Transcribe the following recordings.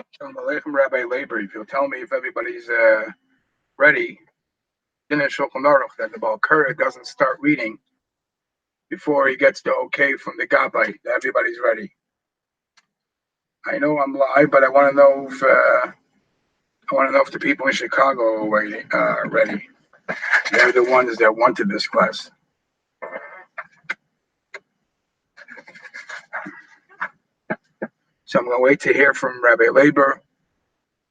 Shalom Aleichem, Rabbi Labor. If you'll tell me if everybody's ready, in a Shulchan Aruch, that the Balkura doesn't start reading before he gets the okay from the Gabbai. Everybody's ready. I know I'm live, but I want to know if the people in Chicago are ready. They're the ones that wanted this class. So I'm going to wait to hear from Rabbi Labor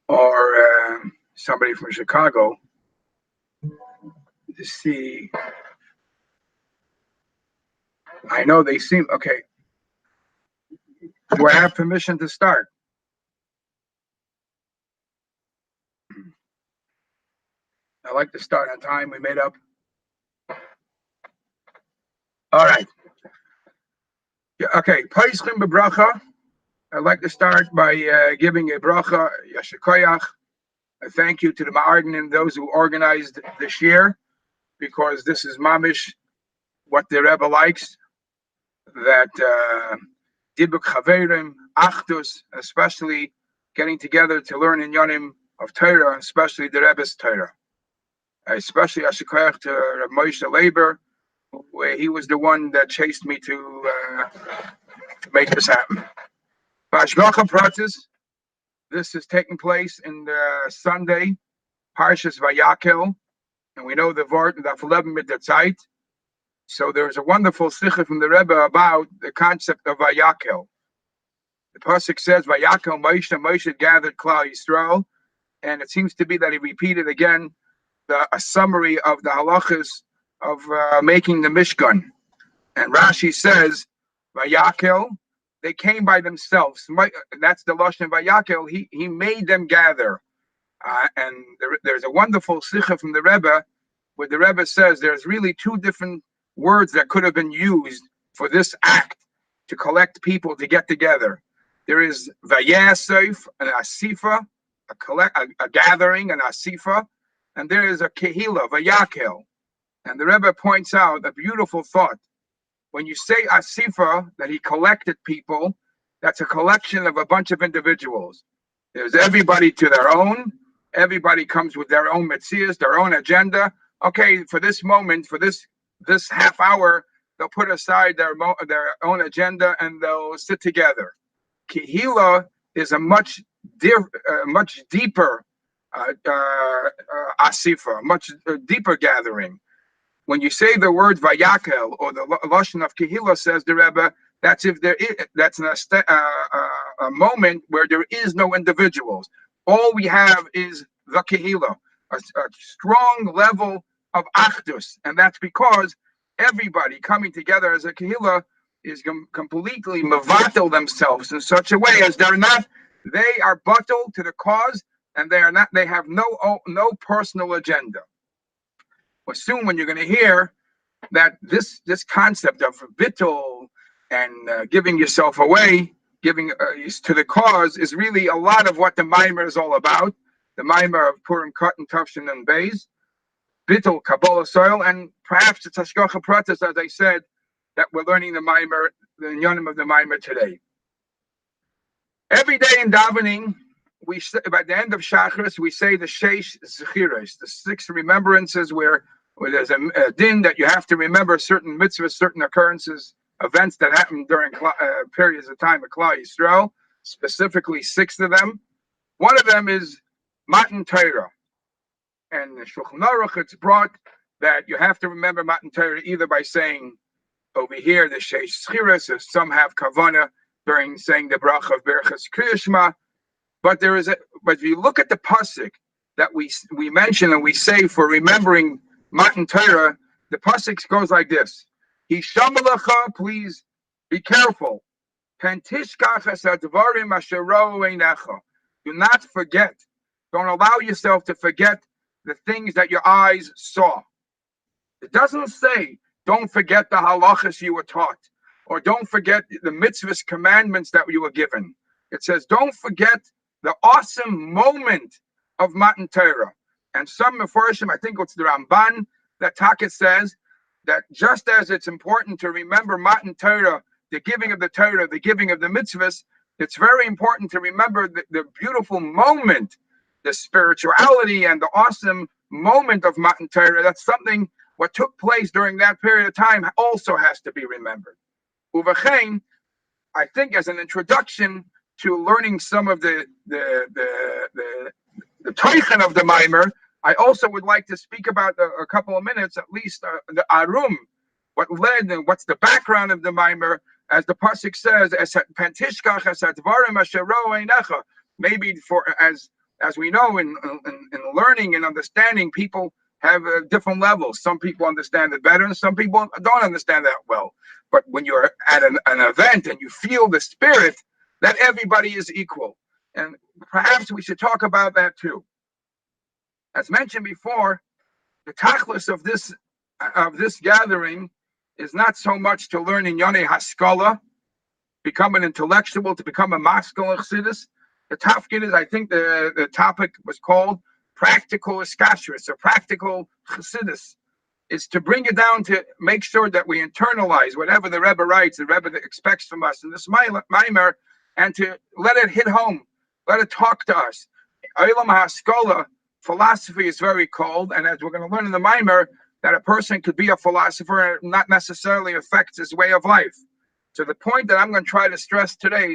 or somebody from Chicago to see. I know they seem okay. Do I have permission to start? I like to start on time. We made up. All right. Yeah, okay. Paischim bebracha. I'd like to start by giving a bracha, yashikoyach, a thank you to the Ma'arden and those who organized this year, because this is mamish what the Rebbe likes, that dibuk chaverim, achdus, especially getting together to learn in Yonim of Torah, especially the Rebbe's Torah. Especially yashikoyach to Reb Moshe Leiber, where he was the one that chased me to make this happen. Bashgacha Pratis, this is taking place in the Sunday, Parshas Vayakel, and we know the Vort and the Afleben mit der Zeit. So there's a wonderful Smicha from the Rebbe about the concept of Vayakel. The pasuk says, Vayakel Moshe gathered Klal Yisrael, and it seems to be that he repeated again a summary of the halachas of making the Mishkan. And Rashi says, Vayakel, they came by themselves. That's the Lashon Vayakel. He made them gather. And there's a wonderful Smicha from the Rebbe, where the Rebbe says there's really two different words that could have been used for this act to collect people to get together. There is Vayasef, an Asifa, a gathering, an Asifa, and there is a Kehila, Vayakel. And the Rebbe points out a beautiful thought. When you say Asifa, that he collected people, that's a collection of a bunch of individuals. There's everybody to their own. Everybody comes with their own metzias, their own agenda. Okay, for this moment, for this half hour, they'll put aside their own agenda and they'll sit together. Kehila is a much deeper asifa, much deeper gathering. When you say the word vayakel or the lashon of kehila, says the Rebbe, that's if there is, that's a moment where there is no individuals. All we have is the kehila, a strong level of achdus, and that's because everybody coming together as a kehila is completely mevatel themselves in such a way as they are batel to the cause, and they have no personal agenda. Well, soon when you're going to hear that this concept of bittul and giving yourself away, giving to the cause, is really a lot of what the Maamor is all about. The Maamor of Purim Koton, Tafshin and Beis, bittul, Kabbalah soil, and perhaps it's Hashgacha Pratis, as I said, that we're learning the Maamor, the Yonim of the Maamor today. Every day in davening, by the end of Shachris, we say the Sheish Zechiros, the 6 remembrances where there's a din that you have to remember certain mitzvahs, certain occurrences, events that happened during periods of time of Klal Yisrael, specifically 6 of them. One of them is Matan Torah. And the Shulchan Aruch, it's brought that you have to remember Matan Torah either by saying over here the Sheish Zechiros, as some have Kavanah during saying the bracha of Berachas Kriya Shema. But if you look at the pasuk that we mention and we say for remembering Matan Torah, the pasuk goes like this: Hishamalacha, please be careful. Pentishkach es hadvarim asher ra'u einecha. Do not forget. Don't allow yourself to forget the things that your eyes saw. It doesn't say don't forget the halachas you were taught, or don't forget the mitzvahs commandments that you were given. It says don't forget the awesome moment of Matan Torah. And some Mefarshim, I think it's the Ramban, that Taka says that just as it's important to remember Matan Torah, the giving of the Torah, the giving of the mitzvahs, it's very important to remember the beautiful moment, the spirituality and the awesome moment of Matan Torah. That's something, what took place during that period of time also has to be remembered. Uvachein, I think as an introduction to learning some of the teichen of the Maamor, I also would like to speak about a couple of minutes, at least the Arum, what led and what's the background of the Maamor, as the pasuk says, maybe for as we know in learning and understanding, people have different levels. Some people understand it better, and some people don't understand that well. But when you're at an event and you feel the spirit, that everybody is equal, and perhaps we should talk about that too. As mentioned before, the tachlis of this gathering is not so much to learn in Yonei Haskala, become an intellectual, to become a maskal chassidus. The tafkid is, I think the topic was called practical iskashris, or practical chassidus, is to bring it down to make sure that we internalize whatever the Rebbe writes, the Rebbe expects from us in this Maamor, and to let it hit home, let it talk to us. Olam haskala, philosophy is very cold, and as we're going to learn in the Maamor, that a person could be a philosopher and not necessarily affects his way of life. So the point that I'm going to try to stress today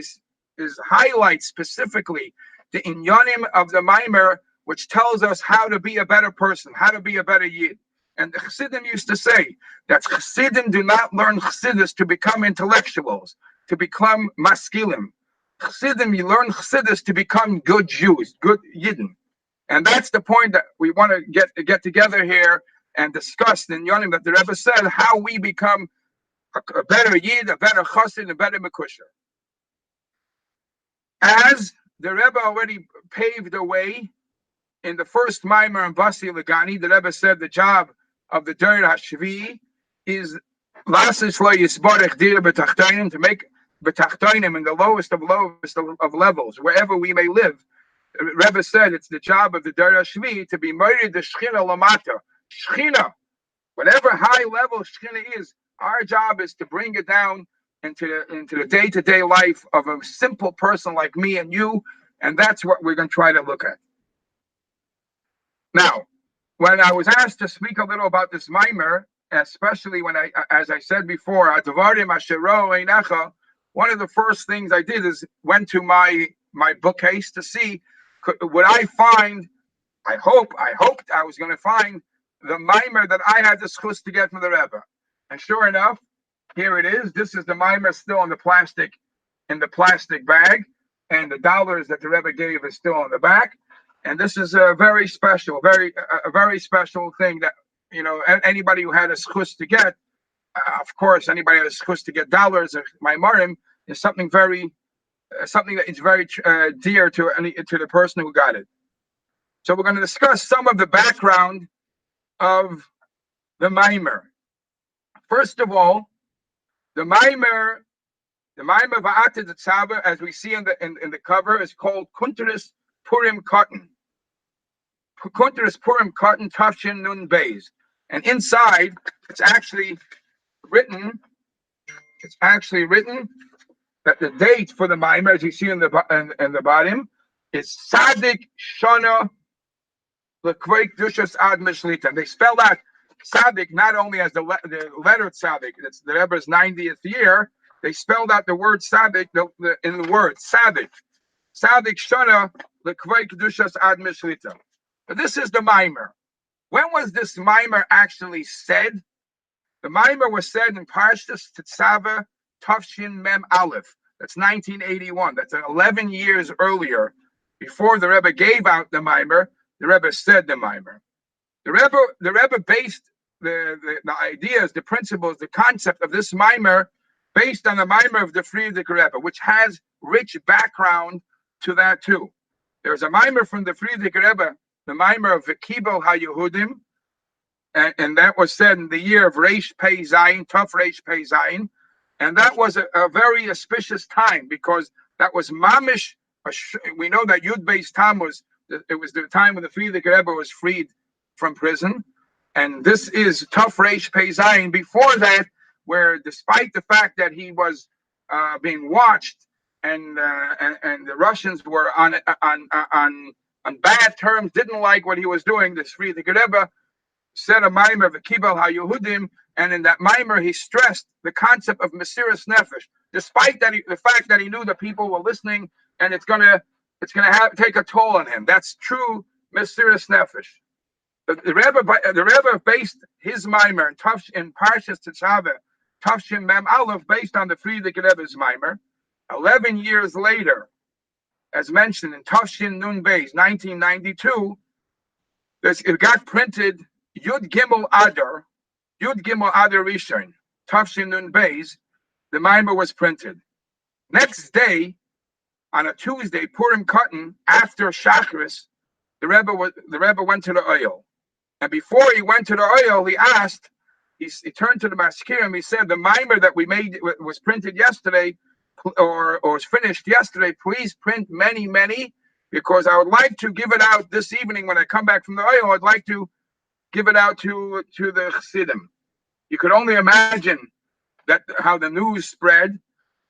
is highlight specifically the inyanim of the Maamor, which tells us how to be a better person, how to be a better yid. And the Chassidim used to say that Chassidim do not learn Chassidus to become intellectuals, to become maskilim. Chassidim, you learn Chassidus to become good Jews, good Yidden. And that's the point that we want to get together here and discuss in Yonim, that the Rebbe said how we become a better Yid, a better Chassid, a better Mekusher. As the Rebbe already paved the way in the first Maamor and Vasi Legani, the Rebbe said the job of the Dor HaShvi is Lasis Lo Yisborech Dir B'Tachtainim, to make B'Tachtainim in the lowest of levels, wherever we may live. The Rebbe said it's the job of the Dor HaShvi to be Moirid the Shechina Lamata. Shechina, whatever high level Shechina is, our job is to bring it down into the day-to-day life of a simple person like me and you, and that's what we're going to try to look at. Now, when I was asked to speak a little about this Maamor, especially when as I said before, one of the first things I did is went to my bookcase to see would I find. I hoped I was going to find the Maamor that I had the schus to get from the Rebbe, and sure enough, here it is. This is the Maamor still in the plastic bag, and the dollars that the Rebbe gave is still on the back. And this is a very special, a very special thing that, you know, anybody who had a schus to get, of course, anybody who had a schus to get dollars of Maamorim is something that is very dear to the person who got it. So we're going to discuss some of the background of the Maamor. First of all, the Maamor Veato Tetzave, as we see in the cover, is called Purim Koton. Purim Koton Tafshin Nun Beis, and inside it's actually written that the date for the Maamor, as you see in the bottom, is Sadik Shana L'Kvei Dushas Ad Mishlita. They spell out Sadik not only as the letter Sadik, it's the Rebbe's 90th year. They spelled out the word Sadik in the word Sadik. Sadik Shana L'Kvei Dushas Ad Mishlita. But this is the Maamor. When was this Maamor actually said? The Maamor was said in Parshas Tetzave Tafshin Mem Aleph. That's 1981. That's 11 years earlier. Before the Rebbe gave out the Maamor, the Rebbe said the Maamor. The Rebbe based the ideas, the principles, the concept of this Maamor based on the Maamor of the Friedrich Rebbe, which has rich background to that too. There's a Maamor from the Friedrich Rebbe, the Maamor of V'Kibel HaYehudim, and that was said in the year of Reish Pei Zayin, Tuf Reish Pei Zayin, and that was a very auspicious time because that was mamish. We know that Yud Beis Tammuz, it was the time when the Friedrich Rebbe was freed from prison, and this is Tuf Reish Pei Zayin. Before that, where despite the fact that he was being watched and the Russians were on bad terms, didn't like what he was doing. The Frierdiker Rebbe said a Maamor V'kibel HaYehudim, and in that Maamor he stressed the concept of Mesiras Nefesh, despite that the fact that he knew that people were listening, and it's gonna take a toll on him. That's true Mesiras Nefesh. The Rebbe based his Maamor in Parshas Tetzave, Tafshin Mem Aleph, based on the Frierdiker Rebbe's Maamor. 11 years later, as mentioned in Tafshin Nun Beis, 1992, it got printed Yud Gimel Adar Rishon, Tafshin Nun Beis. The Maamor was printed. Next day, on a Tuesday, Purim Koton, after Shacharis, the Rebbe went to the oil. And before he went to the oil, he asked, he turned to the Maskirim, he said, the Maamor that we made was printed yesterday, or was finished yesterday. Please print many, many, because I would like to give it out this evening when I come back from the oil. I'd like to give it out to the Chassidim. You could only imagine how the news spread,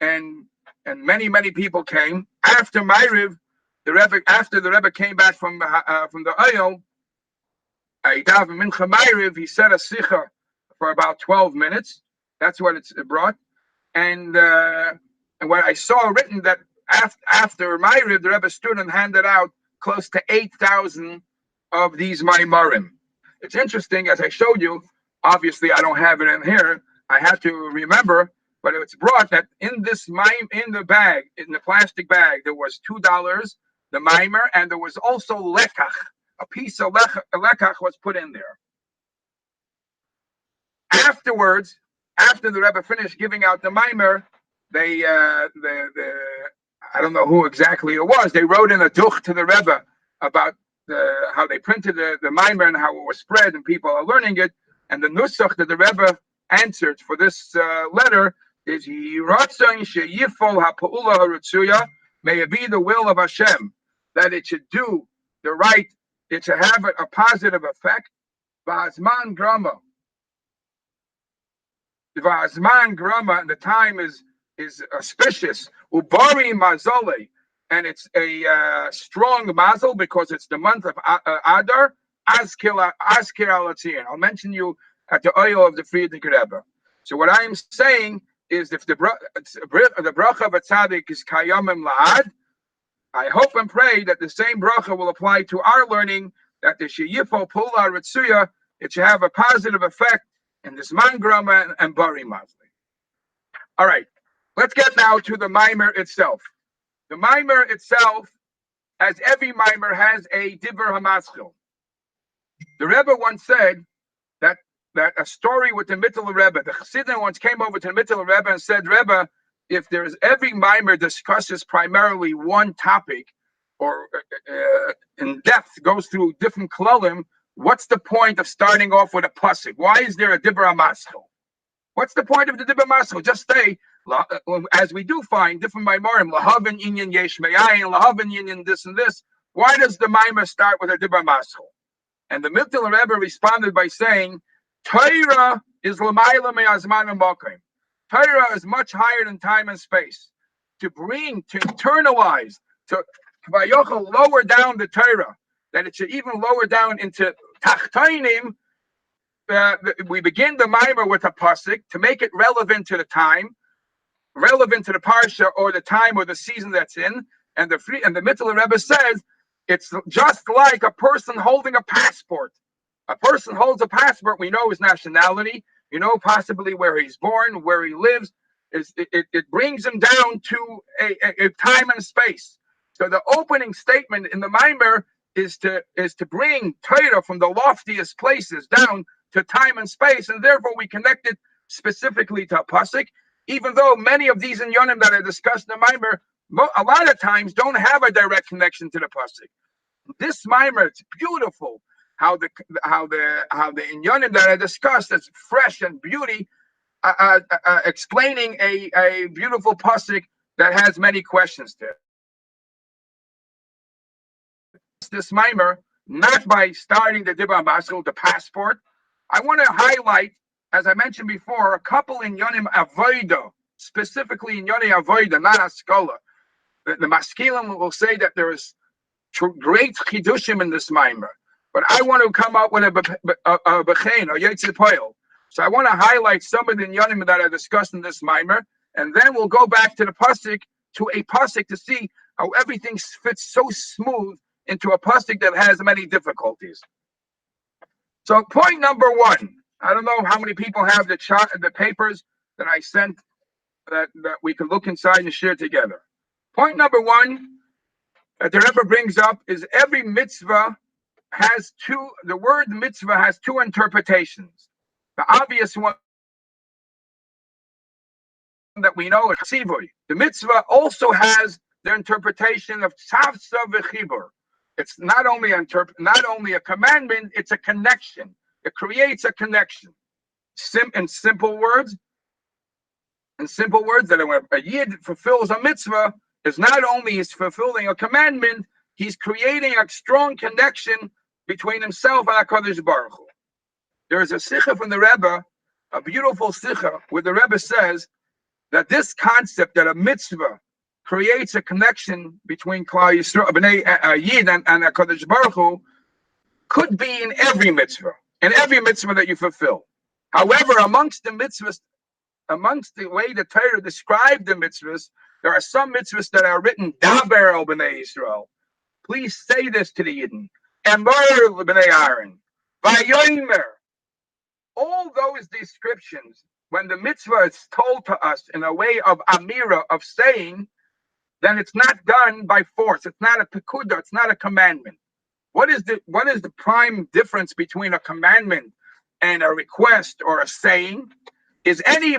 and many, many people came. After Ma'ariv, after the Rebbe came back from the oil, he said a Smicha for about 12 minutes. That's what it brought. And what I saw written, that after Ma'ariv, the Rebbe stood and handed out close to 8,000 of these Maamorim. It's interesting, as I showed you, obviously I don't have it in here. I had to remember, but it's brought that in the bag, in the plastic bag, there was $2, the Maamor, and there was also lekach. A piece of lekach was put in there. Afterwards, after the Rebbe finished giving out the Maamor, I don't know who exactly it was, they wrote in a duch to the Rebbe about how they printed the Maamor and how it was spread and people are learning it. And the nusach that the Rebbe answered for this letter is, may it be the will of Hashem that it should do the right, it should have a positive effect. V'azman grama, and the time is auspicious. Ubari mazole, and it's a strong mazel because it's the month of Adar. Azkir alatzir. I'll mention you at the oil of the Frierdiker Rebbe. So what I'm saying is, if the bracha of a tzaddik is kayamim la'ad, I hope and pray that the same bracha will apply to our learning, that the sheyifo pula ritzuya, it should have a positive effect in this man grama and bari mazli. All right, let's get now to the Maamor itself. The Maamor itself, as every Maamor, has a divrei hamaschil. The Rebbe once said that a story with the Mittel Rebbe, the Chassidim once came over to the Mittel Rebbe and said, Rebbe, if there's every Maamor discusses primarily one topic, or in depth goes through different klalim, what's the point of starting off with a pasuk? Why is there a divrei hamaschil? What's the point of the divrei hamaschil? Just say, as we do find different Maamorim, lahavan inyan yesh me'ayin, lahavan inyan this and this. Why does the Maamor start with a divrei hamaschil? And the Mittel Rebbe responded by saying, Torah is l'mayla me'azman u'makom. Torah is much higher than time and space. To internalize, to lower down the Torah, that it should even lower down into tachtainim. We begin the Maamor with a pasuk to make it relevant to the time, relevant to the parsha or the time or the season that's in. And the Mittel Rebbe says, it's just like a person holding a passport. A person holds a passport, we know his nationality, you know possibly where he's born, where he lives. It brings him down to a time and space. So the opening statement in the Maamor is to bring Torah from the loftiest places down to time and space, and therefore we connect it specifically to a pasuk, even though many of these inyanim that are discussed in the Maamor a lot of times don't have a direct connection to the pasuk. This Maamor, it's beautiful how the inyanim that I discussed, that's fresh and beauty, explaining a beautiful pasuk that has many questions to it. This Maamor, not by starting the divrei hamaschil, the passport. I want to highlight, as I mentioned before, a couple inyanim avoda, specifically inyanim avoda, not haskalah. the Maskilim will say that there is great chidushim in this Maamor, but I want to come up with a bechein or yetzer poil. So I want to highlight some of the inyanim that I discussed in this Maamor, and then we'll go back to the pasuk, to a pasuk, to see how everything fits so smooth into a pasuk that has many difficulties. So point number one, I don't know how many people have the papers that I sent that we can look inside and share together. Point number one that the Rebbe brings up is every mitzvah has the word mitzvah has two interpretations. The obvious one that we know is tzivoy. The mitzvah also has the interpretation of tzav v'chibur. It's not only a commandment, it's a connection. It creates a connection. In simple words, that when a yid fulfills a mitzvah, is not only he's fulfilling a commandment, he's creating a strong connection between himself and HaKadosh Baruch Hu. There is a Smicha from the Rebbe, a beautiful Smicha, where the Rebbe says that this concept that a mitzvah creates a connection between Klal Yisrael, Bnei Yid, and HaKadosh Baruch Hu, could be in every mitzvah that you fulfill. However, amongst the way the Torah described the mitzvahs, there are some mitzvahs that are written, Daber el Bnei Yisrael. Please say this to the Yidden. Emor Bnei Aaron. Vayomer. All those descriptions, when the mitzvah is told to us in a way of amira, of saying, then it's not done by force. It's not a pekuda. It's not a commandment. What is the prime difference between a commandment and a request or a saying? Is any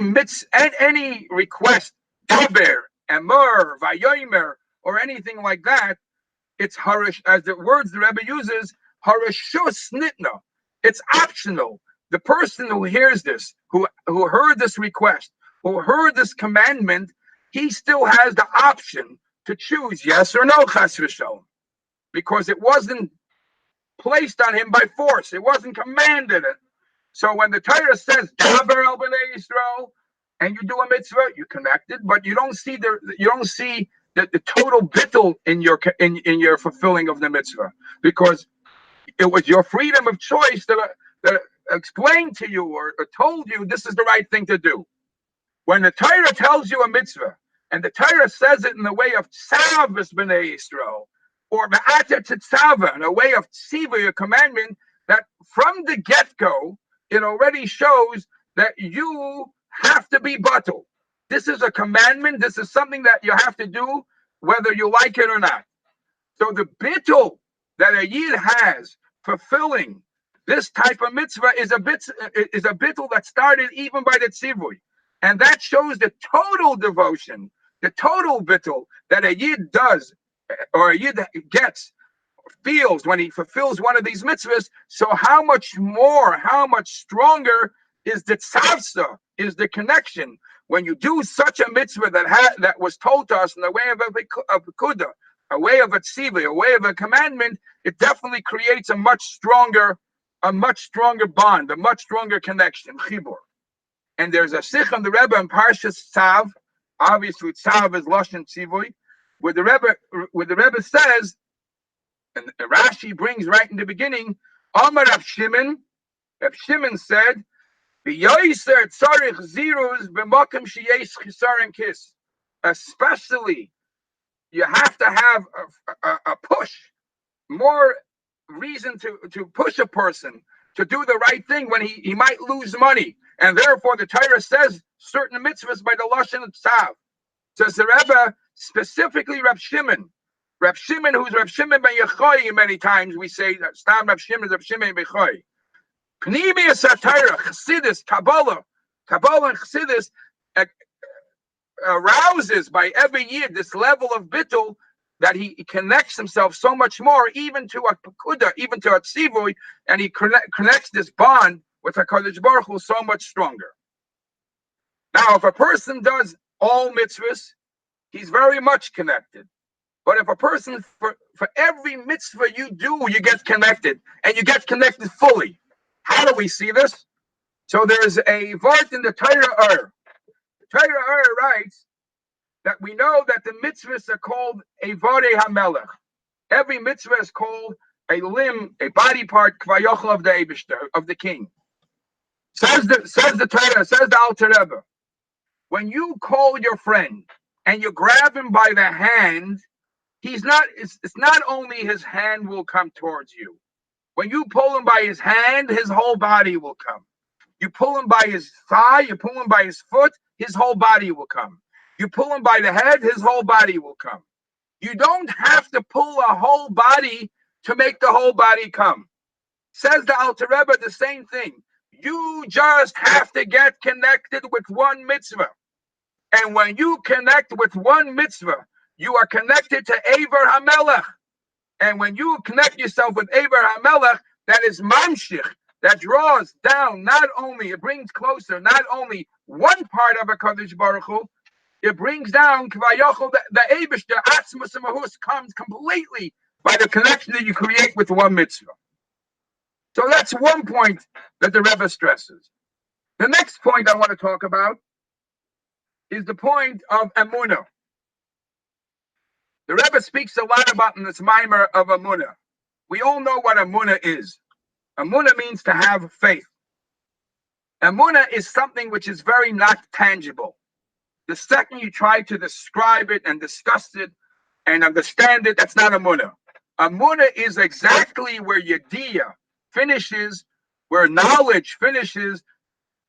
request, daber, emor, vayomer, or anything like that? It's harish, as the words the Rebbe uses, harishus nitna. It's optional. The person who hears this, who heard this request, who heard this commandment, he still has the option to choose yes or no, chas v'shalom, because it wasn't placed on him by force. It wasn't commanded. So when the Torah says Daber el Bnei Yisrael, and you do a mitzvah, you connect it, but you don't see the total bittul in your fulfilling of the mitzvah, because it was your freedom of choice that explained to you or told you this is the right thing to do. When the Torah tells you a mitzvah, and the Torah says it in the way of tzav b'nei Yisrael, or Ve'ata Tetzave, in a way of tziva, your commandment, that from the get-go, it already shows that you have to be batul. This is a commandment. This is something that you have to do, whether you like it or not. So the bittul that a yid has fulfilling this type of mitzvah is a bittul that started even by the tzivui, and that shows the total devotion, the total bittul that a yid does, or a yid feels when he fulfills one of these mitzvahs. So how much stronger is the tzavsa, is the connection when you do such a mitzvah that was told to us in the way of a kuda, a way of a tziva, a way of a commandment. It definitely creates a much stronger bond, a much stronger connection, chibur. And there's a sich on the Rebbe in Parshas Tzav. Obviously, Tzav is lashon tzivui, where the Rebbe says, and Rashi brings right in the beginning, Amar Rav Shimon said, "V'yoyser tzarich ziruz b'makom sheyesh chisaron kis." Especially, you have to have a push, more reason to push a person to do the right thing when he might lose money, and therefore the Torah says certain mitzvahs by the lashon of tzav. Says the Rebbe, specifically Rav Shimon, who's Rav Shimon ben Yochai. Many times we say that Stam Rav Shimon ben Yochai. Pnimius HaTorah, Chassidus, Kabbalah and Chassidus arouses by every year this level of bittul that he connects himself so much more, even to a pekuda, even to a tzivui, and he connects this bond with HaKadosh Baruch Hu so much stronger. Now, if a person does all mitzvahs, he's very much connected. But if a person, for every mitzvah you do, you get connected, and you get connected fully. How do we see this? So there's a vart in the Torah. The Torah writes that we know that the mitzvahs are called Evorei HaMelech. Every mitzvah is called a limb, a body part, kvayochel of the Eibishter, of the king. Says the Torah, says the Alter Rebbe, when you call your friend and you grab him by the hand, it's not only his hand will come towards you. When you pull him by his hand, his whole body will come. You pull him by his thigh, you pull him by his foot, his whole body will come. You pull him by the head, his whole body will come. You don't have to pull a whole body to make the whole body come. Says the Alter Rebbe the same thing. You just have to get connected with one mitzvah. And when you connect with one mitzvah, you are connected to Ever HaMelech. And when you connect yourself with Ever HaMelech, that is mamshich, that draws down, not only, it brings closer, not only one part of a Kadosh Baruch Hu, it brings down Kvayochel, the Eibishter, Atzmus and Mahus comes completely by the connection that you create with one mitzvah. So that's one point that the Rebbe stresses. The next point I want to talk about is the point of Emunah. The Rebbe speaks a lot about in this Maamor of Emunah. We all know what Emunah is. Emunah means to have faith. Emunah is something which is very not tangible. The second you try to describe it and discuss it and understand it, that's not Emunah. Emunah is exactly where Yediyah finishes, where knowledge finishes,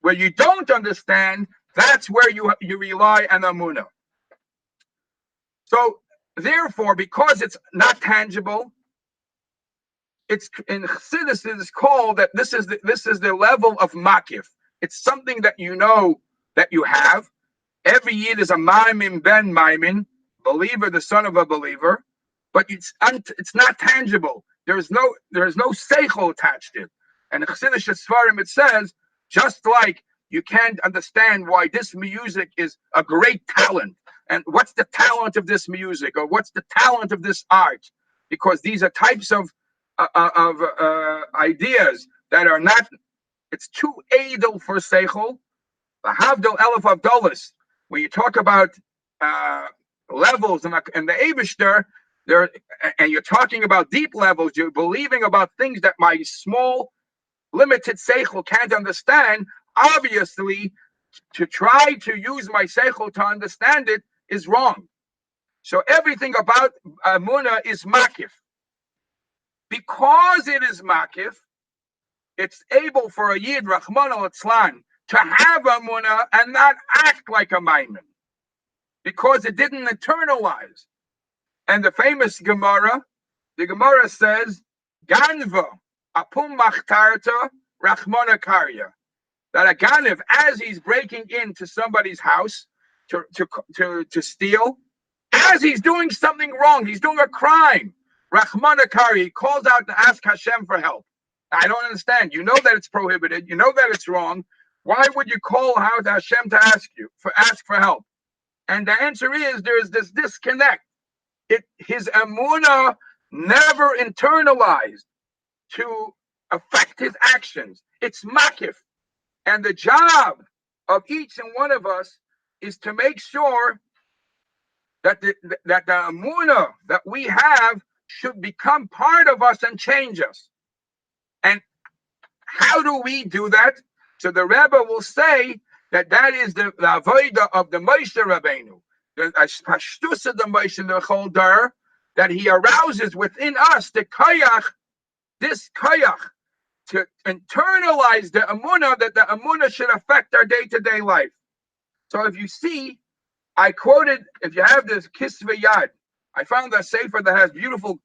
where you don't understand, that's where you rely on Emunah. So, therefore, because it's not tangible, it's in Chassidus it is called that this is the level of makif. It's something that you know that you have. Every yid is a maimin ben maimin, believer, the son of a believer, but it's not tangible. There is no seichel attached to it. And in Chassidish Svarim it says, just like you can't understand why this music is a great talent, and what's the talent of this music, or what's the talent of this art, because these are types of ideas that are not. It's too edel for seichel. The havdol elef avdolis. When you talk about levels and the Eibishter, there, and you're talking about deep levels, you're believing about things that my small, limited seichel can't understand. Obviously, to try to use my seichel to understand it is wrong. So everything about Emunah is makif. Because it is makif, it's able for a yid, Rahman al-Atzlan, to have Emunah and not act like a Maimon, because it didn't internalize. And the famous Gemara, the Gemara says, Ganva apum machtarta rachmana karya. That a Ganav, as he's breaking into somebody's house to steal, as he's doing something wrong, he's doing a crime, rachmana karya, he calls out to ask Hashem for help. I don't understand. You know that it's prohibited. You know that it's wrong. Why would you call out to Hashem to ask for help? And the answer is there is this disconnect. His emunah never internalized to affect his actions. It's makif. And the job of each and one of us is to make sure that the emunah that we have should become part of us and change us. And how do we do that? So the Rebbe will say that is the avodah of the Moshe Rabbeinu, the pashtus of the Moshe, the Choldar, that he arouses within us the koyach, this koyach, to internalize the emunah, that the emunah should affect our day-to-day life. So if you see, I quoted, if you have this Kisvei Yad, I found a sefer that has beautiful,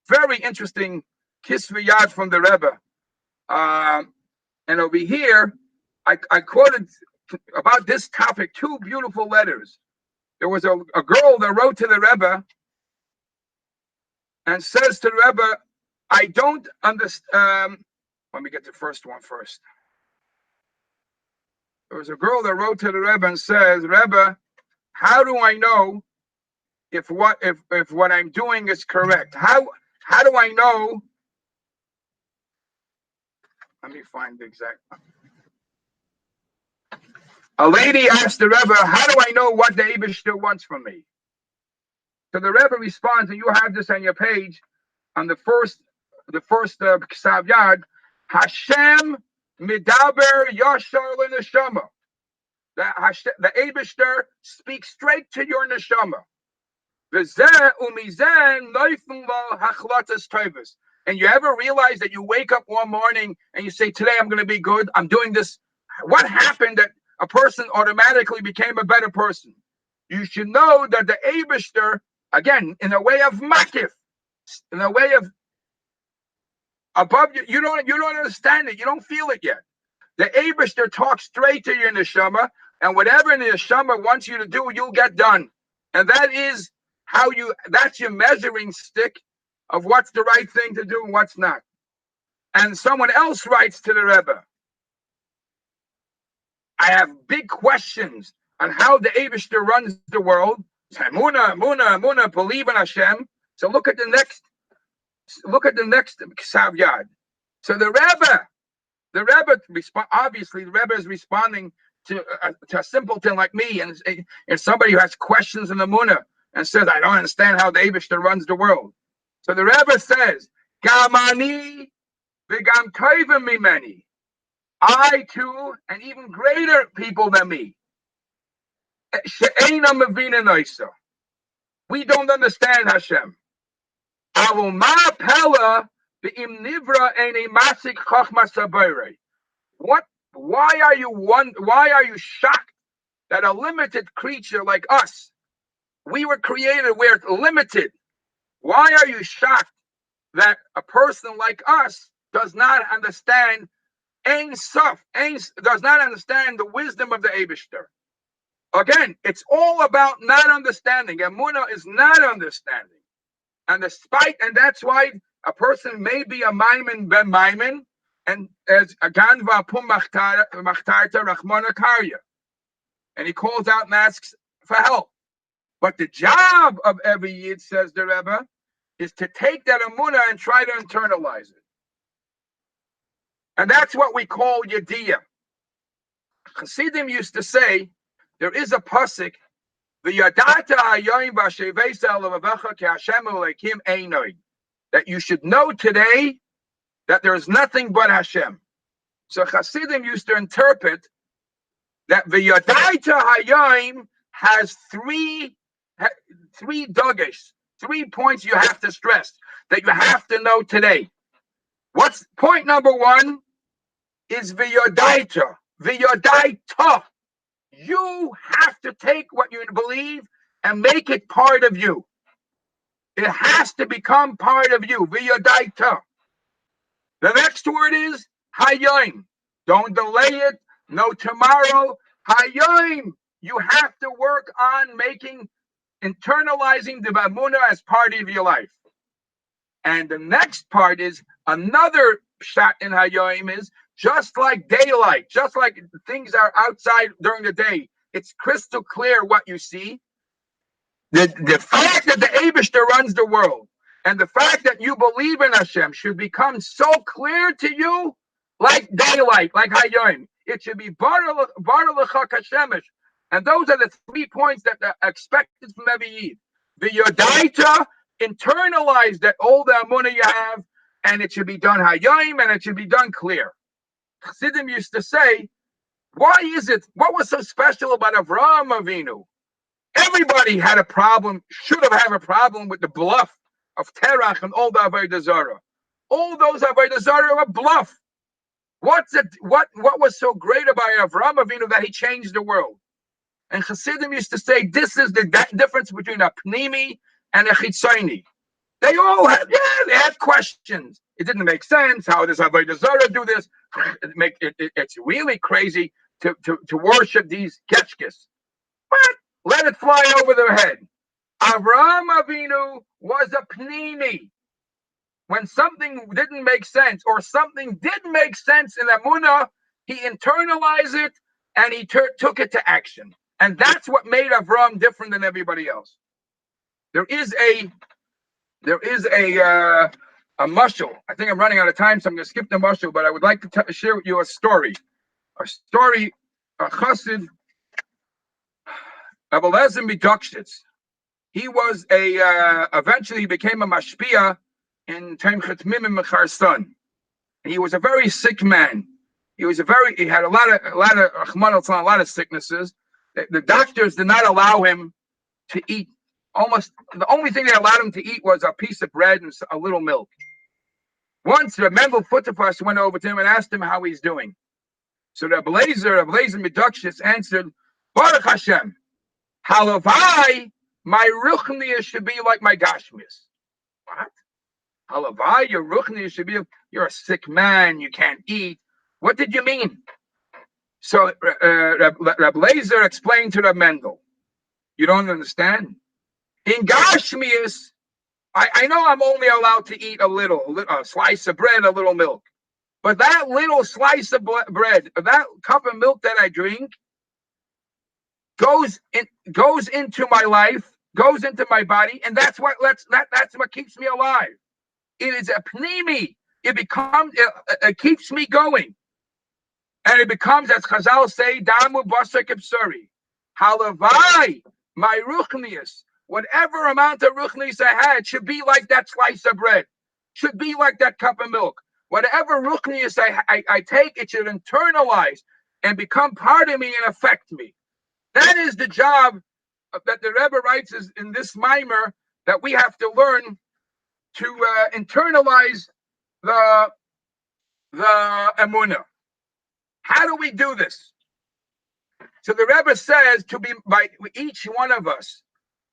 very interesting Kisvei Yad from the Rebbe. And over here, I quoted about this topic 2 beautiful letters. There was a girl that wrote to the Rebbe and says to the Rebbe, I don't understand. Let me get the first one first. There was a girl that wrote to the Rebbe and says, Rebbe, how do I know if what I'm doing is correct? How do I know? Let me find the exact. A lady asked the Rebbe, how do I know what the Eibishter wants from me? So the Rebbe responds, and you have this on your page, on the first Ksav Yad, Hashem midaber yashar l'neshama. The Eibishter speaks straight to your neshama. And you ever realize that you wake up one morning and you say, today I'm going to be good, I'm doing this. What happened that a person automatically became a better person? You should know that the Eibishter, again, in a way of makif, in a way of above you, you don't understand it, you don't feel it yet. The Eibishter talks straight to your neshama, and whatever the neshama wants you to do, you'll get done. And that is that's your measuring stick of what's the right thing to do and what's not. And someone else writes to the Rebbe, I have big questions on how the Eibishter runs the world. Muna, believe in Hashem. So look at the next Ksav Yad. So the Rebbe, obviously the Rebbe is responding to a simpleton like me, and somebody who has questions in the Muna and says, I don't understand how the Eibishter runs the world. So the Rebbe says, Gamani v'gam tovim mimeni. I too, and even greater people than me. She'eina mevina noisa. We don't understand Hashem. Avu ma pella v'im nivra eni masik chochmas haborei. Why are you shocked that a limited creature like us, we were created, we're limited. Why are you shocked that a person like us does not understand does not understand the wisdom of the Eibishter? Again, it's all about not understanding. Emunah is not understanding. And that's why a person may be a Maimin ben Maimin, and as a Ganva Pum Machtarta Rachmana Karya. And he calls out and asks for help. But the job of every Yid, says the Rebbe, is to take that Emunah and try to internalize it. And that's what we call Yediyah. Chassidim used to say, there is a pasuk, that you should know today that there is nothing but Hashem. So Chassidim used to interpret that the V'yadaita Hayom has three dugish, 3 points you have to stress, that you have to know today. What's point number one? Is V'yadaita. V'yadaita. You have to take what you believe and make it part of you. It has to become part of you. V'yadaita. The next word is Hayom. Don't delay it. No tomorrow. Hayom. You have to work on internalizing the Emunah as part of your life. And the next part is another shot in Hayom is just like daylight, just like things are outside during the day. It's crystal clear what you see. The fact that the Eibishter runs the world and the fact that you believe in Hashem should become so clear to you like daylight, like Hayom. It should be Bar L'cha Kashemesh. And those are the 3 points that are expected from every Yid. The Yodaita, internalize that all the Emunah you have, and it should be done Hayom, and it should be done clear. Chassidim used to say, what was so special about Avraham Avinu? Everybody had a problem, should have had a problem with the bluff of Terach and all the Avodah Zarah. All those Avodah Zarah were bluff. What was so great about Avraham Avinu that he changed the world? And Chassidim used to say, this is the difference between a Pnimi and a Chitzoni. They had questions. It didn't make sense. How does Avodah Zarah do this? It's really crazy to worship these ketchkes. But let it fly over their head. Avraham Avinu was a Pnimi. When something didn't make sense, or something did make sense in Emunah, he internalized it and he took it to action. And that's what made Avraham different than everybody else. There is a mushal. I think I'm running out of time, so I'm going to skip the mushal, but I would like to share with you a story. A chassid Rabbi Lezer Midokshitz. He was eventually he became a mashpia in Temchet Mimim Mecharson. He was a very sick man. He had a lot of sicknesses. The doctors did not allow him to eat. Almost the only thing they allowed him to eat was a piece of bread and a little milk. Once the Mendel Futterfuss went over to him and asked him how he's doing. So the Blazer Midukshis answered, Baruch Hashem, halavai, my ruchniya should be like my gashmias. What? Halavai, your ruchniya should be, you're a sick man, you can't eat. What did you mean? So Reb Lezer explained to Reb Mendel, you don't understand? In gashmias, I know I'm only allowed to eat a slice of bread, a little milk. But that little slice of bread, that cup of milk that I drink, goes into my life, goes into my body, and that's what keeps me alive. It is a pnimi. It keeps me going. And it becomes, as Chazal say, damu basar kipsuri. Halavai, my ruchnius, whatever amount of ruchnius I had should be like that slice of bread, should be like that cup of milk. Whatever ruchnius I take, it should internalize and become part of me and affect me. That is the job that the Rebbe writes in this Maamor, that we have to learn to internalize the emunah. How do we do this? So the Rebbe says to be by each one of us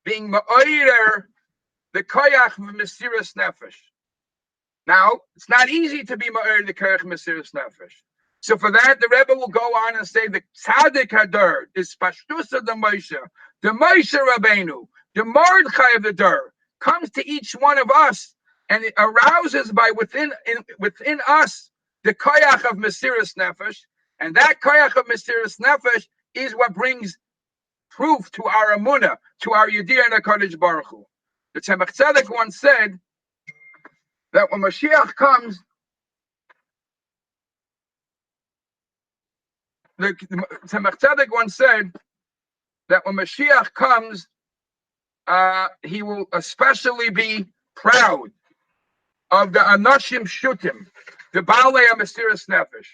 being ma'orer the koyach of mesiras nefesh. Now, it's not easy to be ma'orer the koyach of mesiras nefesh. So for that, the Rebbe will go on and say the tzaddik hadar is pashtusa the Moshe Rabbeinu, the Mordechai of the Dur, comes to each one of us and it arouses by within us the koyach of mesiras nefesh, and that koyach of mesiras nefesh is what brings proof to our emunah, to our yediyah and HaKadosh Baruch Hu. The Tzemach Tzedek once said that when Mashiach comes, the Tzemach Tzedek once said that when Mashiach comes, he will especially be proud of the Anashim Shutim, the Baalei HaMesiras Nefesh.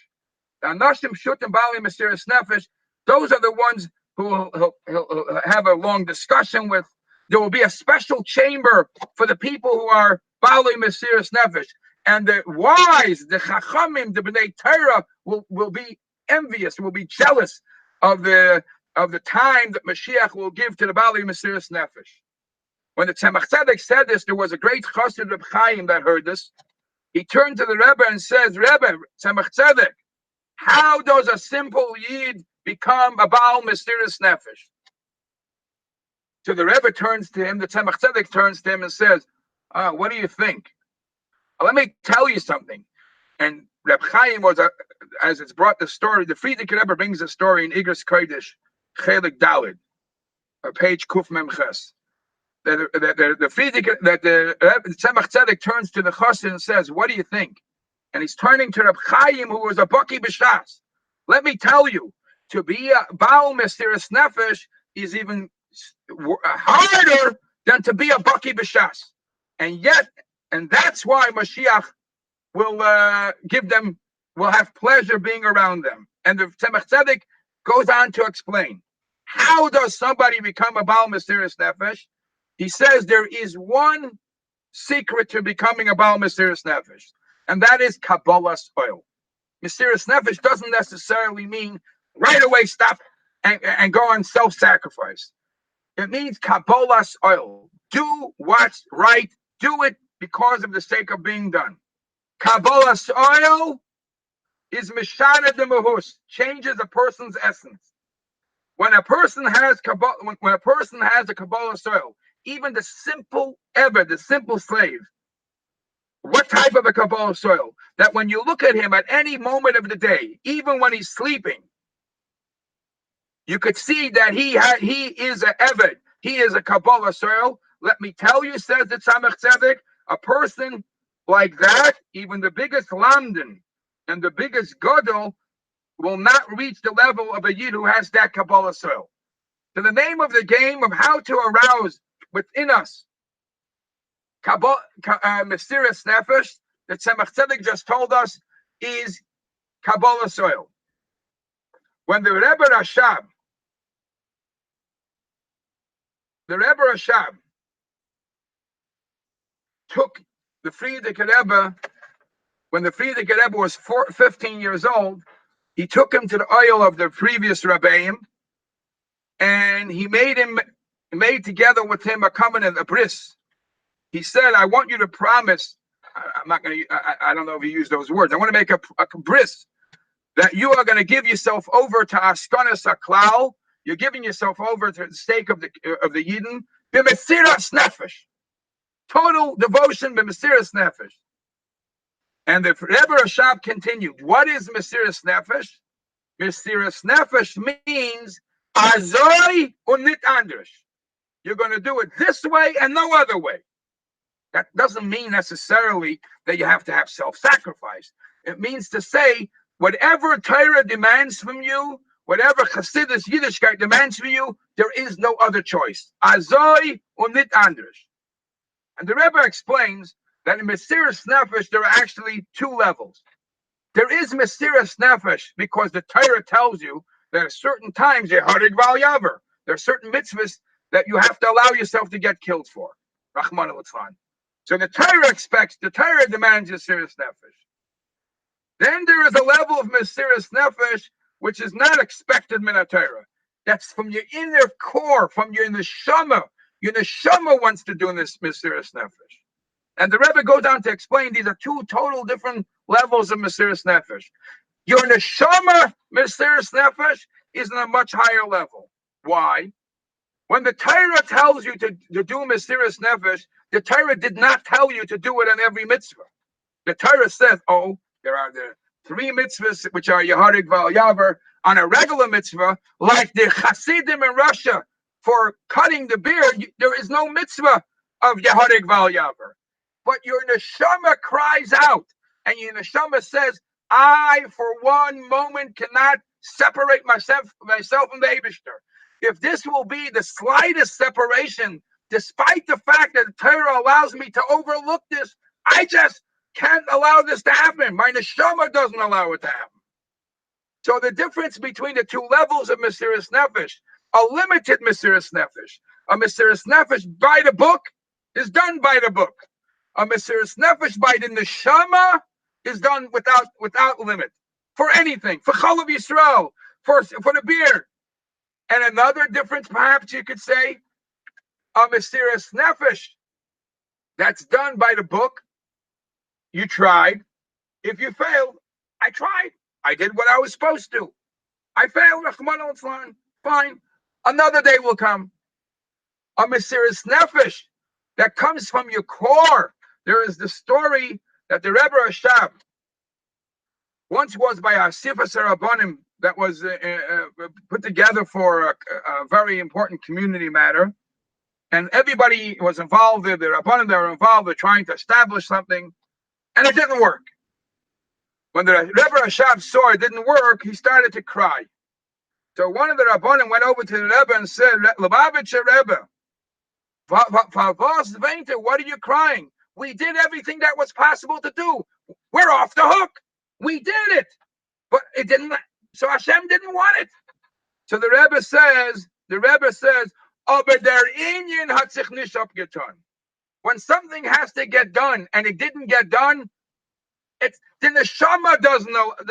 The Anashim Shutim, Baalei HaMesiras Nefesh, those are the ones who he'll have a long discussion with. There will be a special chamber for the people who are Baalei Mesiras Nefesh. And the wise, the Chachamim, the B'nai Torah will be envious, will be jealous of the time that Mashiach will give to the Baalei Mesiras Nefesh. When the Tzemach Tzedek said this, there was a great chassid Reb Chaim that heard this. He turned to the Rebbe and says, Rebbe, Tzemach Tzedek, how does a simple Yid become a Baal Mesiras Nefesh? So the Rebbe turns to him, the Tzemach Tzedek turns to him and says, what do you think? Let me tell you something. And Reb Chaim was, as it's brought the story, the Frierdiker Rebbe brings the story in Igros Kodesh, Chelik Daled, page Kuf Mem Ches. The Tzemach Tzedek turns to the Chassid and says, what do you think? And he's turning to Reb Chaim, who was a Baki B'Shas. Let me tell you, to be a Baal Mesiras Nefesh is even harder than to be a Baki B'Shas. And that's why Mashiach will have pleasure being around them. And the Tzemach Tzedek goes on to explain, how does somebody become a Baal Mesiras Nefesh? He says there is one secret to becoming a Baal Mesiras Nefesh, and that is Kabbalah's oil. Mesiras Nefesh doesn't necessarily mean right away stop and go on self-sacrifice. It means Kabbalah's oil. Do what's right. Do it because of the sake of being done. Kabbalah's oil is Mishana de Mahus, changes a person's essence. When a person has a Kabbalah's oil, even the simple Eved, the simple slave, what type of a Kabbalah's oil? That when you look at him at any moment of the day, even when he's sleeping, you could see that he is a Eved, he is a Kabbalah's oil. Let me tell you, says the Tzemach Tzedek, a person like that, even the biggest Lamdan and the biggest Gadol will not reach the level of a Yid who has that Kabbalah's oil. So the name of the game of how to arouse within us Mesiras Nefesh that Tzemach Tzedek just told us is Kabbalah soil. When the Rebbe Rashab took the Frierdiker Rebbe, when the Frierdiker Rebbe was 15 years old, he took him to the oil of the previous Rebbeim, and he made together with him a covenant, a bris. He said, I want you to promise, I'm not going to, I don't know if he used those words. I want to make a bris that you are going to give yourself over to Askanas Aklal. You're giving yourself over to the stake of the Yidden. B'mesiras nefesh. Total devotion, b'mesiras nefesh. And the Rebbe Rashab continued, what is Mesiras Nefesh? Mesiras Nefesh means Azoi unit andrish. You're going to do it this way and no other way. That doesn't mean necessarily that you have to have self-sacrifice. It means to say, whatever Torah demands from you, whatever Chassidus Yiddishkeit demands from you, there is no other choice. Azoi unit andrish. And the Rebbe explains that in Mesiras Nefesh, there are actually two levels. There is Mesiras Nefesh because the Torah tells you that at certain times, there are certain mitzvahs that you have to allow yourself to get killed for. Rahman al-Islam. So the Torah demands Mesiras Nefesh. Then there is a level of Mesiras Nefesh which is not expected min Torah. That's from your inner core, from your neshama. Your neshama wants to do this Mesiras Nefesh. And the Rebbe goes on to explain these are two total different levels of Mesiras Nefesh. Your neshama Mesiras Nefesh is on a much higher level. Why? When the Torah tells you to do Mesiras Nefesh, the Torah did not tell you to do it on every mitzvah. The Torah says, there are the 3 mitzvahs which are Yeharig Val Yaver on a regular mitzvah, like the Hasidim in Russia for cutting the beard. There is no mitzvah of Yeharig Val Yaver. But your neshama cries out, and your neshama says, I, for one moment, cannot separate myself from the Eibishter. If this will be the slightest separation, despite the fact that the Torah allows me to overlook this, I just can't allow this to happen. My neshama doesn't allow it to happen. So the difference between the two levels of Mesiras Nefesh, a limited Mesiras Nefesh, a Mesiras Nefesh by the book is done by the book. A Mesiras Nefesh by the neshama is done without limit for anything, for Chalav Yisrael, for the beard. And another difference, perhaps you could say, a Mesiras Nefesh that's done by the book. You tried. If you failed, I tried. I did what I was supposed to. I failed. Fine. Another day will come. A Mesiras Nefesh that comes from your core. There is the story that the Rebbe Rashab once was by a Sifas Rabbanim that was put together for a very important community matter. And everybody was involved. The Rabbanim that were involved were trying to establish something, and it didn't work. When the Rebbe Rashab saw it didn't work, he started to cry. So one of the Rabbanim went over to the Rebbe and said, Lubavitcher Rebbe, what are you crying? We did everything that was possible to do. We're off the hook. We did it. But it didn't, so Hashem didn't want it. So the Rebbe says, when something has to get done and it didn't get done, it's the neshama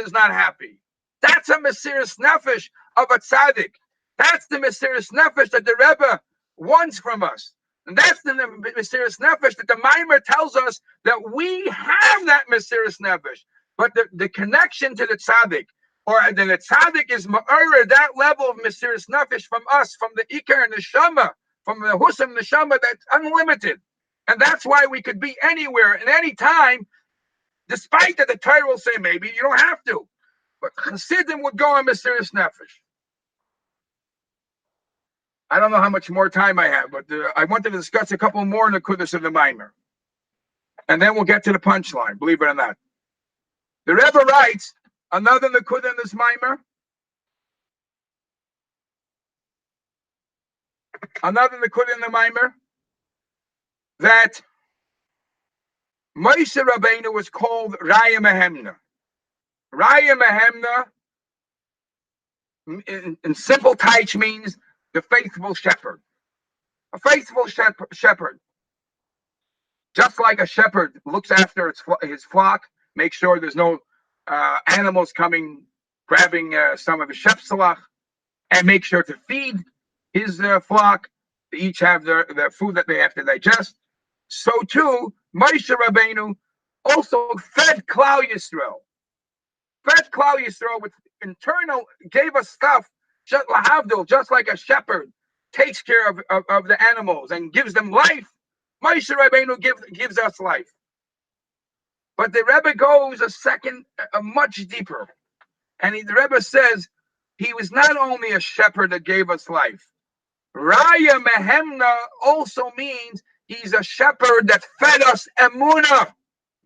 is not happy. That's a Mesiras Nefesh of a tzaddik. That's the Mesiras Nefesh that the Rebbe wants from us. And that's the Mesiras Nefesh that the Maamor tells us that we have that Mesiras Nefesh. But the connection to the tzaddik, or the tzaddik is ma'ara, that level of Mesiras Nefesh from us, from the Ikar Neshama, from the Husam Neshama, that's unlimited. And that's why we could be anywhere and any time, despite that the Torah will say maybe you don't have to. But Chassidim would go on Mesiras Nefesh. I don't know how much more time I have, but I wanted to discuss a couple more in the Kudus of the Maamor. And then we'll get to the punchline, believe it or not. The Rebbe writes, another Nakuda in this Maamor. Another Nakud in the Maamor, that Moshe Rabbeinu was called Raya Mehemna. Raya Mehemna, in simple Taich, means the faithful shepherd. A faithful shepherd. Just like a shepherd looks after his flock, make sure there's no animals coming, grabbing some of the shepselach, and make sure to feed his flock. They each have their food that they have to digest. So too, Moshe Rabbeinu also fed Klal Yisrael. Fed Klal Yisrael with internal, gave us stuff, just like a shepherd takes care of the animals and gives them life. Moshe Rabbeinu gives us life. But the Rebbe goes a much deeper. And the Rebbe says he was not only a shepherd that gave us life. Raya Mehemna also means he's a shepherd that fed us emunah.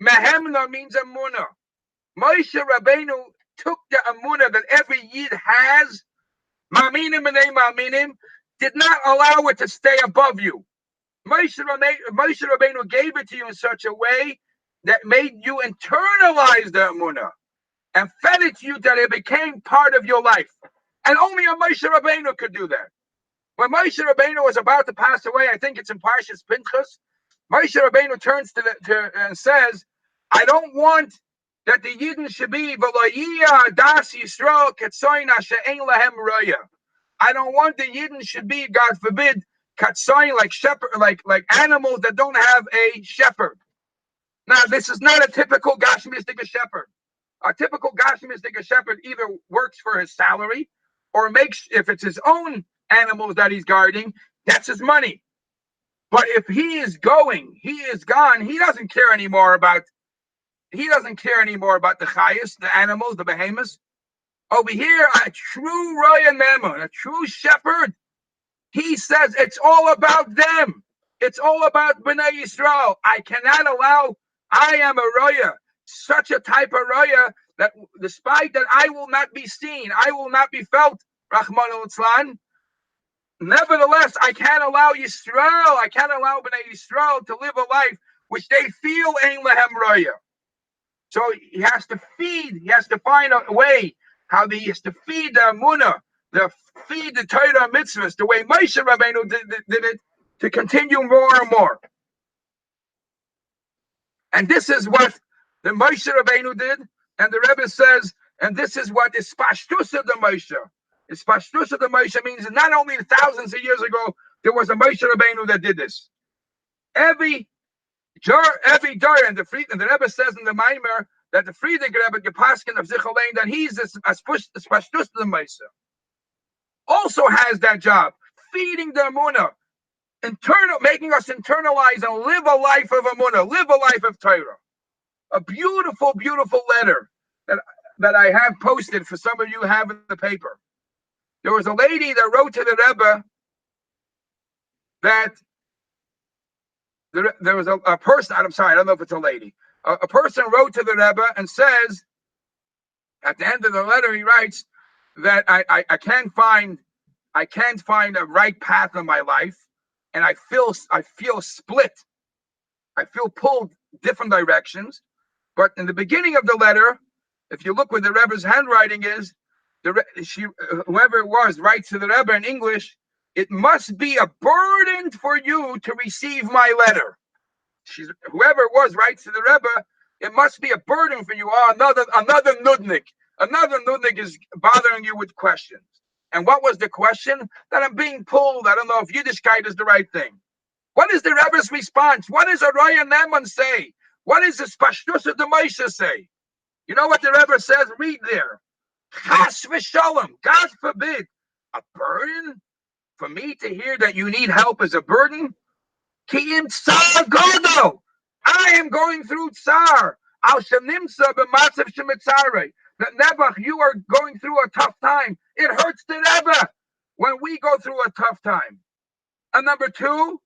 Mehemna means emunah. Moshe Rabbeinu took the emunah that every Yid has, ma'aminim and ma'aminim, did not allow it to stay above you. Moshe Rabbeinu gave it to you in such a way that made you internalize the emunah and fed it to you that it became part of your life. And only a Moshe Rabbeinu could do that. When Moshe Rabbeinu was about to pass away, I think it's in Parshas Pinchas, Moshe Rabbeinu turns and says, I don't want that the Yidden should be v'loyiyah das Yisrael ketzoyna she'ein lahem roya. I don't want the Yidden should be, God forbid, katzoyin, like shepherd, like animals that don't have a shepherd. Now, this is not a typical Gashmistic shepherd. A typical Gashmistic shepherd either works for his salary or makes, if it's his own animals that he's guarding, that's his money. But if he is gone, he doesn't care anymore about the chayas, the animals, the behemoths. Over here, a true Roya Neman, a true shepherd, he says it's all about them. It's all about Bnei Yisrael. I am a Roya, such a type of Roya that despite that I will not be seen, I will not be felt, Rahman al-Islam, nevertheless, I can't allow Bnei Yisrael to live a life which they feel Ein Lehem Roya. So he has to find a way how he has to feed the Amunah, feed the Torah mitzvahs, the way Moshe Rabbeinu did it, to continue more and more. And this is what the Moshe Rabbeinu did, and the Rebbe says, and this is what is Pashtus of the Moshe. Pashtus of the Moshe means not only thousands of years ago, there was a Moshe Rabbeinu that did this. Every dar, and the Rebbe says in the Maamor that the Friedrich Rebbe, the Paskin of Zichalein, that he's this Pashtus of the Moshe, also has that job, feeding the Amunah, making us internalize and live a life of Amunah, live a life of Torah. A beautiful, beautiful letter that I have posted for some of you have in the paper. There was a lady that wrote to the Rebbe that there was a person, I'm sorry, I don't know if it's a lady. A person wrote to the Rebbe and says, at the end of the letter, he writes that I can't find a right path in my life, and I feel split. I feel pulled different directions. But in the beginning of the letter, if you look where the Rebbe's handwriting is, whoever it was writes to the Rebbe in English, it must be a burden for you to receive my letter. Whoever it was writes to the Rebbe, it must be a burden for you. Oh, another nudnik. Another nudnik is bothering you with questions. And what was the question? That I'm being pulled. I don't know if Yiddishkeit is the right thing. What is the Rebbe's response? What does a Roya Neman say? What does the Pashtus of the Moshe say? You know what the Rebbe says? Read there. Chas v'shalom, God forbid, a burden for me to hear that you need help is a burden. Ki im tsar godo, I am going through tsar. Al shenimsa b'matzav shemitzarei. That Nebuch, you are going through a tough time. It hurts the Rebbe when we go through a tough time. And number two,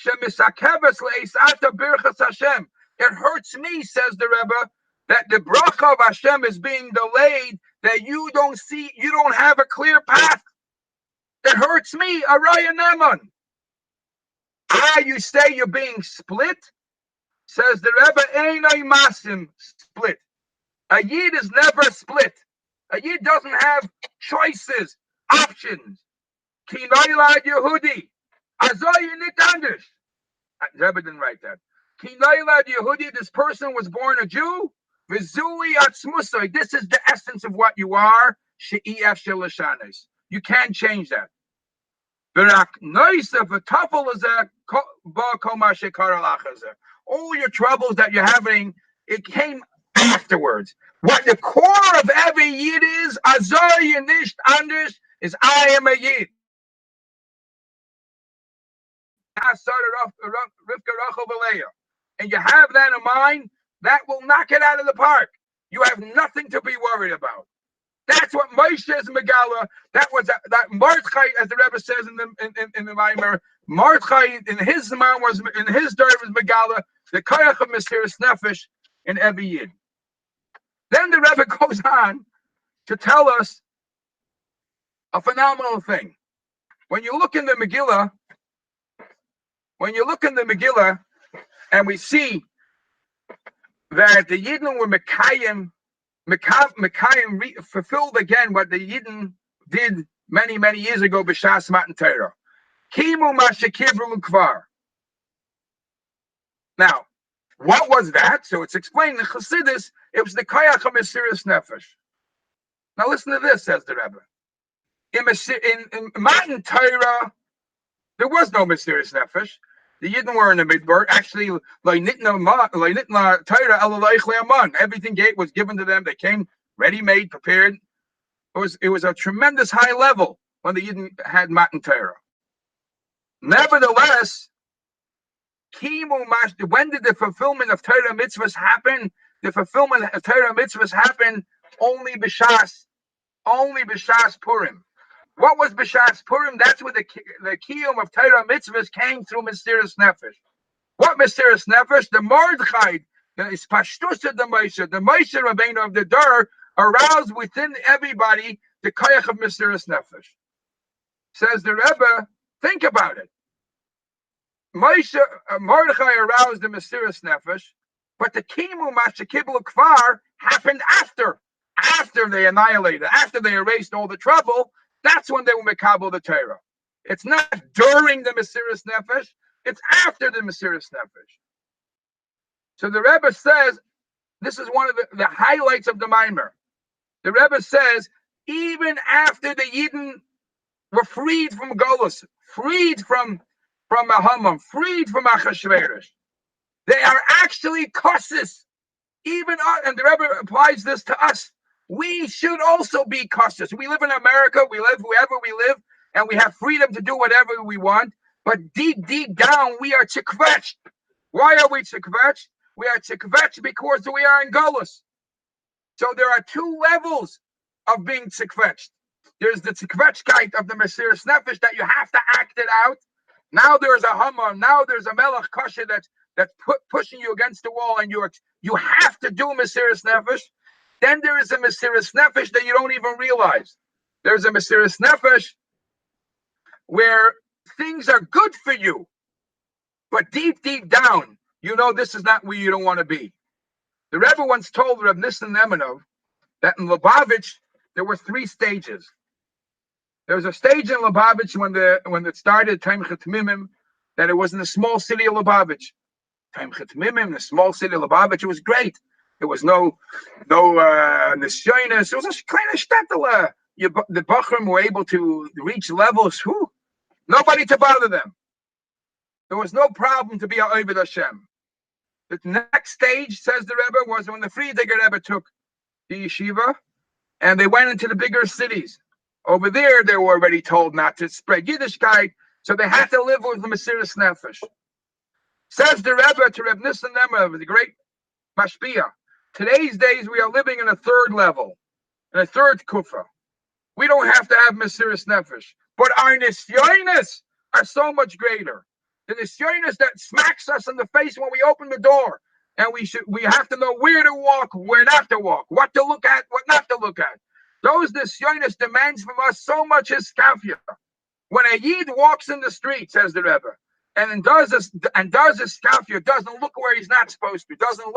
shemisakeves le'isata birchas Hashem. It hurts me, says the Rebbe, that the bracha of Hashem is being delayed, that you don't have a clear path. It hurts me, Araya Neman. You say you're being split? Says the Rebbe, Einay Masim, split. A Yid is never split. A Yid doesn't have choices, options. Ki noilad Yehudi. Azoy nit anders. The Rebbe didn't write that. Ki noilad Yehudi, this person was born a Jew. V'zui atzmusay. This is the essence of what you are. She'ef shelashanes. You can't change that. All your troubles that you're having, it came afterwards. What the core of every Yid is, Azoy nicht anders, is I am a Yid. And you have that in mind, that will knock it out of the park. You have nothing to be worried about. That's what Moshe is Megala. That was that Mordechai, as the Rebbe says in the Maamor, Mordechai in his Maamor was in his dirt was Megala, the Koyach of Mesiras Nefesh in every Yid. Then the Rebbe goes on to tell us a phenomenal thing. When you look in the Megillah, and we see that the Yidden were Mekayim fulfilled again what the Yidden did many, many years ago b'shas Matan Torah. Kimu mashekivru kvar. Now, what was that? So it's explained in Chassidus. It was the Koyach HaMesiras Nefesh. Now listen to this, says the Rebbe. In Matan Torah, there was no Mesiras Nefesh. The Yidden were in the Midbar. Actually, everything was given to them. They came ready-made, prepared. It was a tremendous high level when the Yidden had Matan Torah. Nevertheless, when did the fulfillment of Torah mitzvahs happen? The fulfillment of Torah mitzvahs happened only b'shas Purim. What was b'shas Purim? That's where the kiyum of Torah mitzvahs came through Mesiras Nefesh. What Mesiras Nefesh? The Mordechai, the Pashtus of the Moshe Rabbeinu of the Dur, aroused within everybody the koyach of Mesiras Nefesh. Says the Rebbe, think about it. Mordechai aroused the Mesiras Nefesh, but the kimu mashakibul kvar happened after they annihilated, after they erased all the trouble. That's when they will mekabel the Torah. It's not during the Mesiras Nefesh, it's after the Mesiras Nefesh. So the Rebbe says, this is one of the highlights of the Maamor. The Rebbe says, even after the Yidden were freed from Golus, freed from Haman, freed from Achashverosh, they are actually kosses. Even and the Rebbe applies this to us. We should also be cautious. We live in America. We live wherever we live, and we have freedom to do whatever we want. But deep down, we are tzikvetched. Why are we tzikvetched? We are tzikvetched because we are in Golus. So there are two levels of being tzikvetched. There's the tzikvetchkeit of the Mesiras Nefesh that you have to act it out. Now there's a Haman. Now there's a Melech Kasher that's pushing you against the wall, and you have to do Mesiras Nefesh. Then there is a Mesiras Nefesh that you don't even realize. There's a Mesiras Nefesh where things are good for you, but deep down, you know this is not where you don't want to be. The Rebbe once told Reb Nissen Nemanov that in Lubavitch there were 3 stages. There was a stage in Lubavitch when it started, Taim Chetmimim, that it was in the small city of Lubavitch. Taim Chetmimim, the small city of Lubavitch, it was great. There was no nisyonis. It was a kind of shtetl. The Bachrim were able to reach levels. Nobody to bother them. There was no problem to be a Oved Hashem. The next stage, says the Rebbe, was when the Friediger Rebbe took the yeshiva, and they went into the bigger cities. Over there, they were already told not to spread Yiddishkeit, so they had to live with the Mesiras Nefesh. Says the Rebbe to Reb Nissen Nemanov, the great Mashpia. Today's days, we are living in a third level, in a third kufa. We don't have to have Mesiras Nefesh, but our nisyonis are so much greater. The nisyonis that smacks us in the face when we open the door, and we have to know where to walk, where not to walk, what to look at, what not to look at. Those nisyonis demands from us so much iskafia. When a Yid walks in the street, says the Rebbe, and does this skafia, doesn't look where he's not supposed to, doesn't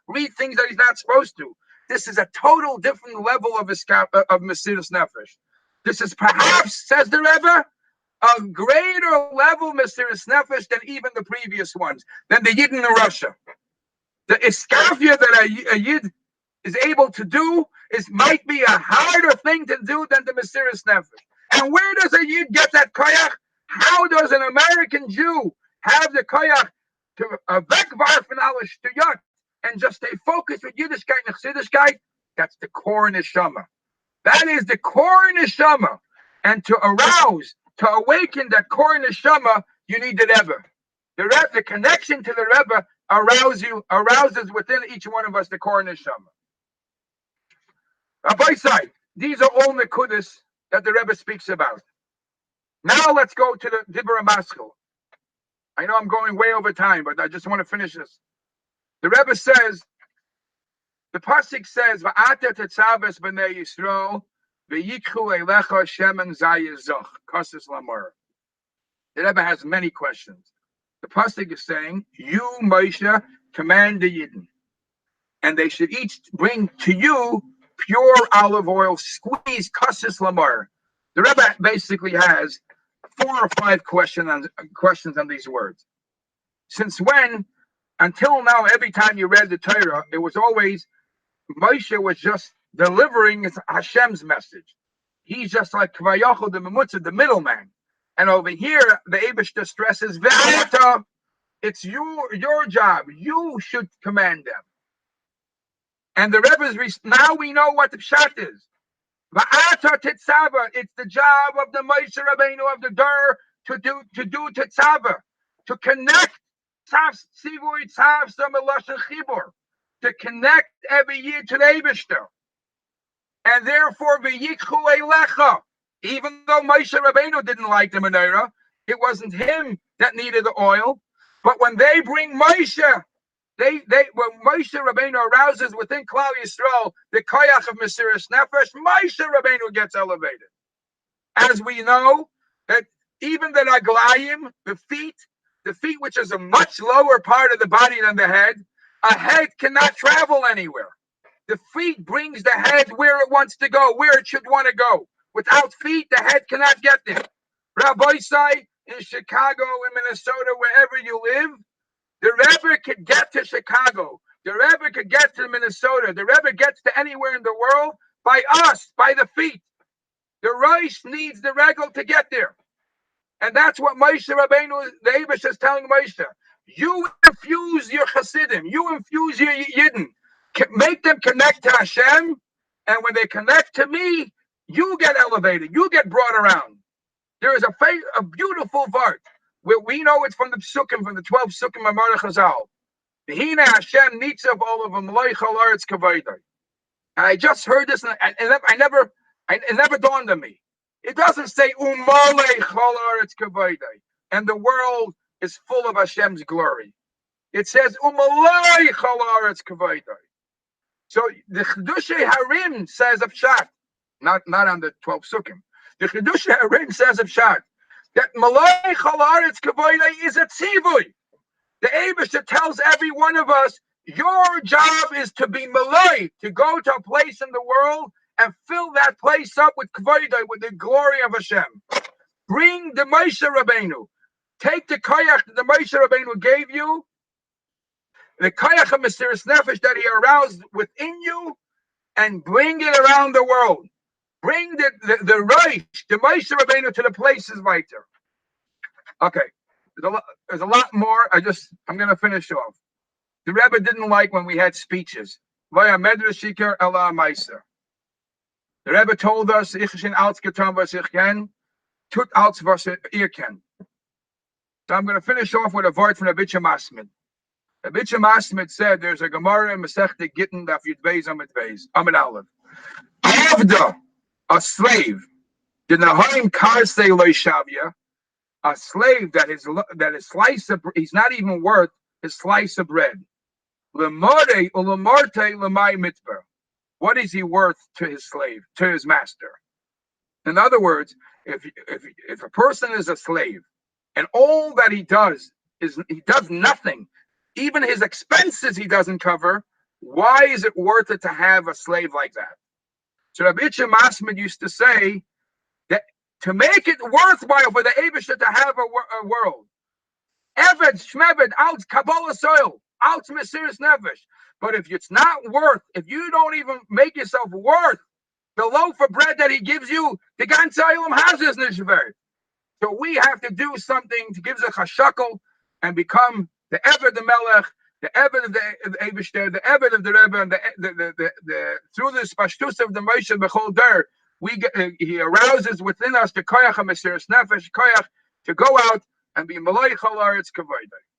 read things that he's not supposed to. This is a total different level of Mesiras Nefesh. This is perhaps, says the Rebbe, a greater level Mesiras Nefesh than even the previous ones, than the Yid in Russia. The iskafia that a Yid is able to do might be a harder thing to do than the Mesiras Nefesh. And where does a Yid get that koyach? How does an American Jew have the koyach to wegwerfen alles shtuyot and just stay focused with Yiddishkeit and Chassidishkeit? That's the core neshama. That is the core neshama. And to awaken that core neshama, you need the Rebbe. The connection to the Rebbe arouses within each one of us the core neshama. Rabbi side, these are all nekudas that the Rebbe speaks about. Now let's go to the Dibur Maskil. I know I'm going way over time, but I just want to finish this. The Rebbe says, the pasuk says, "Va'ata Tetzave b'nei Yisrael v'yikhu elecha shemen zayizoch kasus lamor." The Rebbe has many questions. The pasuk is saying, "You, Moshe, command the Yidden, and they should each bring to you pure olive oil, squeezed kasus lamor." The Rebbe basically has 4 or 5 questions on these words. Since when, until now, every time you read the Torah, it was always Moshe was just delivering Hashem's message. He's just like Kvayochel, the Memutza, the middleman. And over here, the Eibishter stresses, "Ve'ata," it's your job. You should command them. And the Rebbe's now we know what the pshat is. Va'ata Tetzave, it's the job of the Moshe Rabbeinu of the Dur to do Tetzave, to connect Tzivui Tzav Sameloshen Chibur, to connect every year to the Eibishter. And therefore, v'yikhu elecha, even though Moshe Rabbeinu didn't like the menorah, it wasn't him that needed the oil. But when they bring Moshe, when Moshe Rabbeinu arouses within Klal Yisrael the koyach of Mesiras Nefesh, Moshe Rabbeinu gets elevated. As we know, that even the raglayim, the feet which is a much lower part of the body than the head, a head cannot travel anywhere. The feet brings the head where it wants to go, where it should want to go. Without feet, the head cannot get there. Rabbi say in Chicago, in Minnesota, wherever you live, the Rebbe could get to Chicago. The Rebbe could get to Minnesota. The Rebbe gets to anywhere in the world by us, by the feet. The Reish needs the regal to get there. And that's what Moshe Rabbeinu, the Eibush, is telling Moshe. You infuse your Hasidim. You infuse your Yidden. Make them connect to Hashem. And when they connect to me, you get elevated. You get brought around. There is a beautiful vart. Where we know it's from the Psukim, from the 12 Psukim of Maamor Chazal. V'hina Hashem nitzav olav v'malei chol haaretz kavoday. And I just heard this, and it never dawned on me. It doesn't say umalei chol haaretz kavoday, and the world is full of Hashem's glory. It says umalei chol haaretz kavoday. So the Chiddushei Harim says of Pshat, not on the 12 Psukim. The Chiddushei Harim says of Pshat, that Malay Chol Haaretz Kavoday is a tzivui. The Eibusha tells every one of us, your job is to be Malay, to go to a place in the world and fill that place up with Kavoday, with the glory of Hashem. Bring the Moshe Rabbeinu. Take the koyach that the Moshe Rabbeinu gave you, the koyach of Mesiras Nefesh that he aroused within you, and bring it around the world. Bring the Reish, the Moshe Rabbeinu, to the places weiter. Okay, there's a lot more. I'm going to finish off. The Rebbe didn't like when we had speeches. The Rebbe told us, "Ich bin alles getan, was ich kann, tut alles, was ihr kennt." So I'm going to finish off with a word from Rebbe Masmid. Rebbe Masmid said there's a Gemara in Masechta Gittin daf Yud Beis Amid Aleph. Avda, a slave, the Nahaim Karsei Loishavya, a slave that his slice of, he's not even worth his slice of bread. Lemare ulemarte lemai mitber. What is he worth to his slave, to his master? In other words, If a person is a slave, and all that he does is he does nothing, even his expenses he doesn't cover, why is it worth it to have a slave like that? So Rabbi Yitzchak Masmid used to say that to make it worthwhile for the Eibusha to have a world, Eved, Shmeved, out Kabbalah soil, out Mesiris Nefesh. But if it's not worth, if you don't even make yourself worth the loaf of bread that he gives you, the ganze Olam has his nishver. So we have to do something to give us a shackle and become the Eved the Melech, the Eved of the Eibishter, the Eved of the Rebbe, and the through this pashtus of the Moshe Bechol Der, he arouses within us the koyach of Mesiris Nefesh, koyach to go out and be Malay Chol Aretz Kavodah.